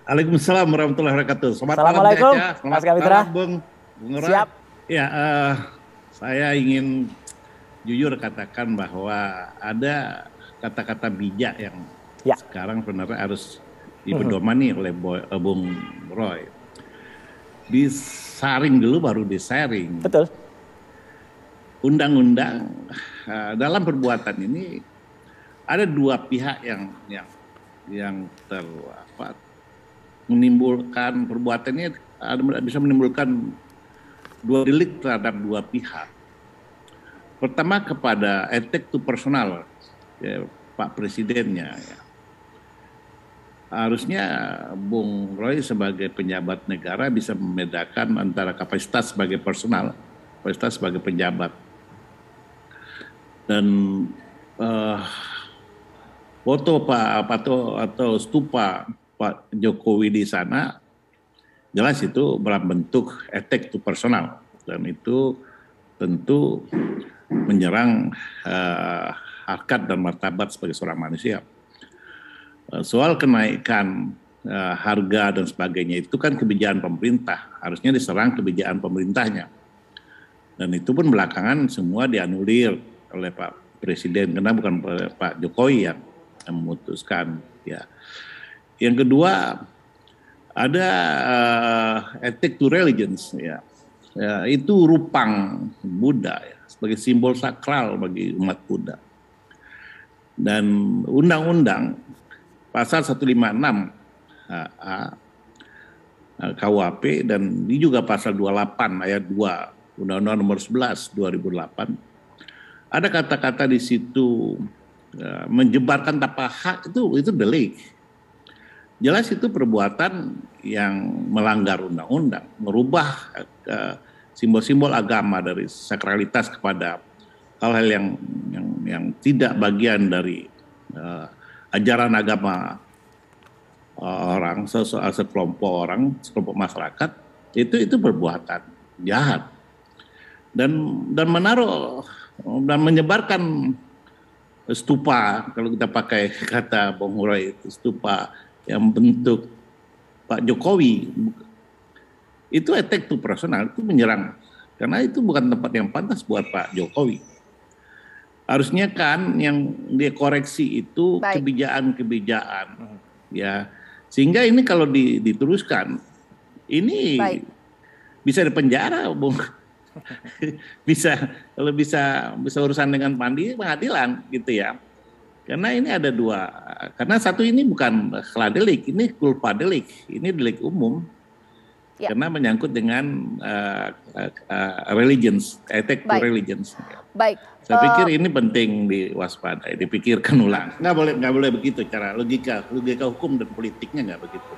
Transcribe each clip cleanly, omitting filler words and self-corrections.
Waalaikumsalam warahmatullahi wabarakatuh. Selamat malam Assalamualaikum, Caca, Mas selamat Kapitra. malam Bung Roy. Siap. Ya, saya ingin jujur katakan bahwa ada kata-kata bijak yang Ya. sekarang sebenarnya harus dipedomani oleh Bung Roy. Disaring dulu baru disaring. Betul. Undang-undang dalam perbuatan ini ada dua pihak yang menimbulkan perbuatannya bisa menimbulkan dua delik terhadap dua pihak. Pertama kepada attack to personal, ya, Pak Presidennya. Ya. Harusnya Bung Roy sebagai pejabat negara bisa membedakan antara kapasitas sebagai personal, kapasitas sebagai pejabat. Dan foto atau stupa Pak Jokowi di sana jelas itu dalam bentuk attack to personal, dan itu tentu menyerang harkat dan martabat sebagai seorang manusia. Soal kenaikan harga dan sebagainya itu kan kebijakan pemerintah, harusnya diserang kebijakan pemerintahnya, dan itu pun belakangan semua dianulir oleh Pak Presiden karena bukan Pak Jokowi yang memutuskan. Ya. Yang kedua ada ethic to religions, ya. Ya, itu rupang Buddha ya, sebagai simbol sakral bagi umat Buddha. Dan undang-undang pasal 156 KUHP dan ini juga pasal 28 ayat 2 Undang-Undang nomor 11 2008 ada kata-kata di situ menyebarkan tanpa hak, itu delik. Jelas itu perbuatan yang melanggar undang-undang, merubah simbol-simbol agama dari sakralitas kepada hal-hal yang tidak bagian dari ajaran agama orang, sekelompok masyarakat, itu perbuatan jahat. Dan menaruh dan menyebarkan stupa, kalau kita pakai kata Bung Roy, stupa yang bentuk Pak Jokowi, itu attack to personal, itu menyerang, karena itu bukan tempat yang pantas buat Pak Jokowi. Harusnya kan yang dia koreksi itu kebijakan, ya, sehingga ini kalau diteruskan, ini bisa dipenjara, Bung. Kalau bisa urusan dengan pengadilan gitu ya. Karena ini ada dua, karena satu ini bukan delik, ini culpa delik, ini delik umum. Ya. Karena menyangkut dengan religions, attack to religions. Baik. Saya pikir ini penting diwaspadai, dipikirkan ulang. Nggak boleh begitu cara logika hukum dan politiknya nggak begitu.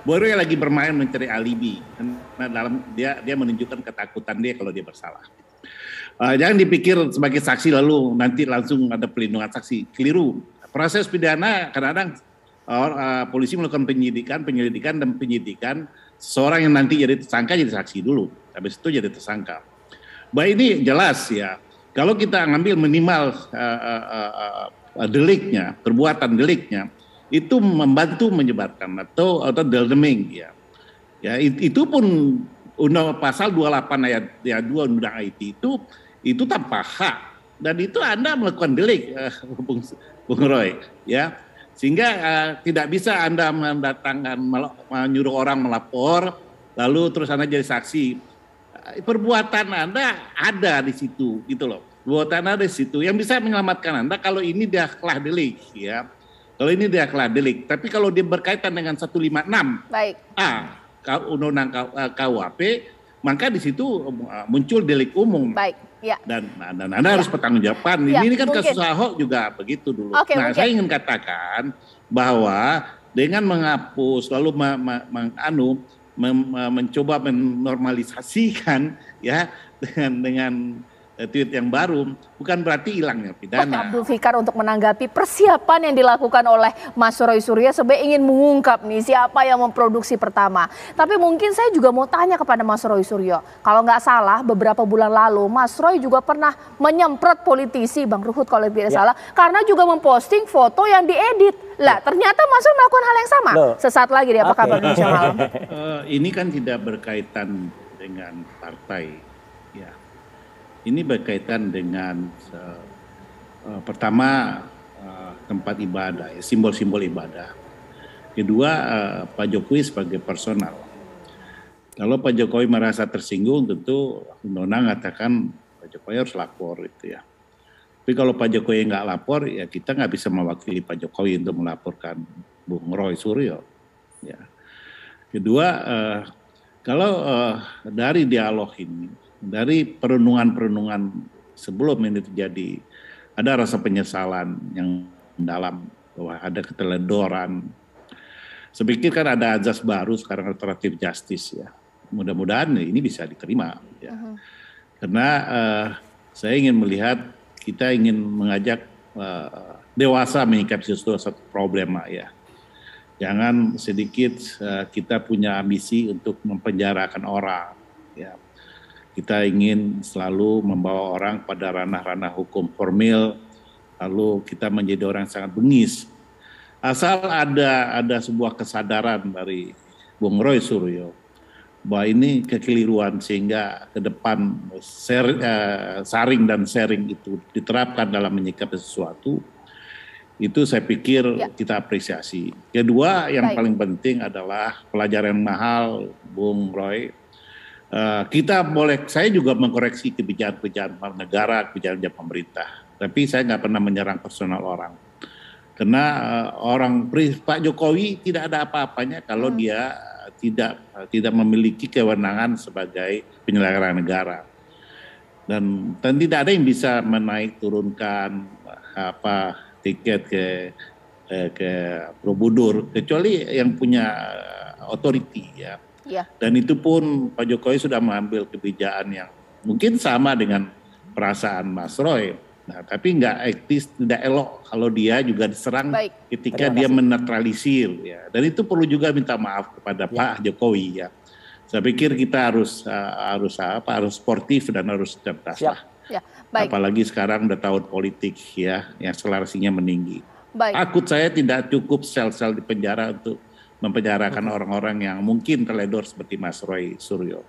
Boy lagi bermain mencari alibi, karena dia menunjukkan ketakutan dia kalau dia bersalah. Jangan dipikir sebagai saksi lalu nanti langsung ada pelindungan saksi, keliru. Proses pidana kadang-kadang polisi melakukan penyelidikan dan penyidikan seseorang yang nanti jadi tersangka jadi saksi dulu, habis itu jadi tersangka. Baik, ini jelas ya. Kalau kita ngambil minimal deliknya, perbuatan deliknya, itu membantu menyebarkan atau deldeming ya. Ya itu pun undang pasal 28 ayat 2 undang IT itu tanpa hak, dan itu Anda melakukan delik, Bung Roy ya. Sehingga tidak bisa Anda menyuruh orang melapor lalu terus Anda jadi saksi. Perbuatan Anda ada di situ gitu loh. Perbuatan Anda di situ yang bisa menyelamatkan Anda kalau ini dia kelah delik ya. Kalau ini dia kelah delik, tapi kalau dia berkaitan dengan 156 Undang-Undang KUHP, maka di situ muncul delik umum. Baik, ya. Dan Anda harus bertanggungjawabkan. Ya, ini kan mungkin. Kasus Ahok juga begitu dulu. Mungkin. Saya ingin katakan bahwa dengan menghapus lalu mencoba menormalisasikan ya dengan tweet yang baru, bukan berarti hilangnya pidana. Abdul Fikar untuk menanggapi persiapan yang dilakukan oleh Mas Roy Suryo sebenarnya ingin mengungkap nih siapa yang memproduksi pertama. Tapi mungkin saya juga mau tanya kepada Mas Roy Suryo. Kalau nggak salah beberapa bulan lalu Mas Roy juga pernah menyemprot politisi Bang Ruhut kalau tidak salah. Karena juga memposting foto yang diedit. Lah ternyata Mas Roy melakukan hal yang sama. Sesaat lagi di Apa Kabar Indonesia Malam. Ini kan tidak berkaitan dengan partai. Ya. Ini berkaitan dengan pertama tempat ibadah, simbol-simbol ibadah. Kedua Pak Jokowi sebagai personal. Kalau Pak Jokowi merasa tersinggung, tentu Undang-Undang mengatakan Pak Jokowi harus lapor itu ya. Tapi kalau Pak Jokowi nggak lapor, ya kita nggak bisa mewakili Pak Jokowi untuk melaporkan Bung Roy Suryo. Ya. Kedua, kalau dari dialog ini, dari perenungan-perenungan sebelum ini terjadi, ada rasa penyesalan yang dalam bahwa ada keteledoran. Saya pikir kan ada azas baru sekarang, restoratif justice ya. Mudah-mudahan ini bisa diterima. Ya. Karena saya ingin melihat, kita ingin mengajak dewasa menyikapi satu problema ya. Jangan sedikit kita punya ambisi untuk mempenjarakan orang. Ya. Kita ingin selalu membawa orang pada ranah-ranah hukum formil, lalu kita menjadi orang yang sangat bengis. Asal ada sebuah kesadaran dari Bung Roy Suryo bahwa ini kekeliruan, sehingga ke depan saring dan sharing itu diterapkan dalam menyikapi sesuatu, itu saya pikir kita apresiasi. Kedua, yang paling penting adalah pelajaran mahal Bung Roy. Saya juga mengkoreksi kebijakan-kebijakan negara, kebijakan pemerintah. Tapi saya nggak pernah menyerang personal orang. Karena Pak Jokowi tidak ada apa-apanya kalau dia tidak memiliki kewenangan sebagai penyelenggara negara. Dan tidak ada yang bisa menaik turunkan tiket ke Borobudur, kecuali yang punya otoriti ya. Dan itu pun Pak Jokowi sudah mengambil kebijakan yang mungkin sama dengan perasaan Mas Roy. Nah, tapi nggak etis, tidak elok kalau dia juga diserang ketika dia menetralisir ya. Dan itu perlu juga minta maaf kepada Pak Jokowi ya. Saya pikir kita harus sportif dan harus cerdas lah. Apalagi sekarang udah tahun politik ya, yang akselerasinya meninggi. Takut saya tidak cukup sel-sel di penjara untuk mempenjarakan orang-orang yang mungkin teledor seperti Mas Roy Suryo.